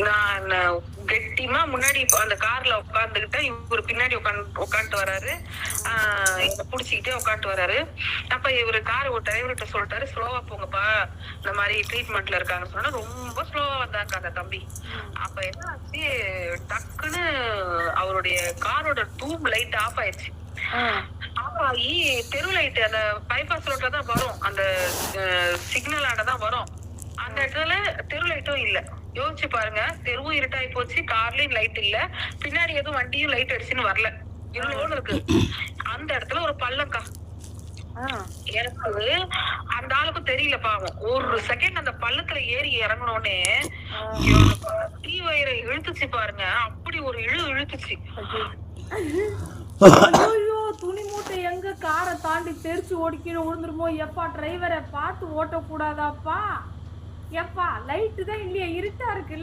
நான் கெட்டிமா முன்னாடி அந்த கார்ல உட்காந்துக்கிட்டேன். இவரு பின்னாடி உட்காந்துட்டு வராரு. என்ன புடிச்சுக்கிட்டே உட்காந்துட்டு வராரு. அப்ப இவரு டிரைவர்கிட்ட சொல்லிட்டாரு, ஸ்லோவா போங்கப்பா, இந்த மாதிரி ட்ரீட்மெண்ட்ல இருக்காங்கன்னு சொன்னா ரொம்ப ஸ்லோவா வந்தாங்க அந்த தம்பி. அப்ப என்ன ஆச்சு, டக்குன்னு அவருடைய காரோட டியூப் லைட் ஆஃப் ஆயிடுச்சு. ஆஃப் ஆகி தெரு லைட் அந்த பைபாஸ் ரோட்ல தான் வரும், அந்த சிக்னல் ஆடதான் வரும். அந்த இடத்துல தெரு லைட்டும் இல்ல. யோசிச்சு பாருங்க, தெருவும் இருட்டாயி போச்சு, கார்லயும் லைட் இல்ல, பின்னாடி எதுவும் வண்டியும் லைட் அடிச்சுன்னு வரல, இவ்வளவு இருக்கு. அந்த இடத்துல ஒரு பள்ளம்க்கா. எனக்கு அந்த ஆளுக்கும் தெரியல பாவம். ஒரு செகண்ட் அந்த பள்ளத்துல ஏறி இறங்கினோடனே தீ வயிறை இழுத்துச்சு பாருங்க, அப்படி ஒரு இழுத்துச்சு. ஐயோ, துணி மூட்டை எங்க காரை தாண்டி தெரிச்சு ஓடிக்கணும் விழுந்துருமோ. எப்பா டிரைவரை பார்த்து ஓட்டக்கூடாதாப்பா. எப்பா லைட்டு தான் இல்லையா, இருட்டா இருக்குல்ல.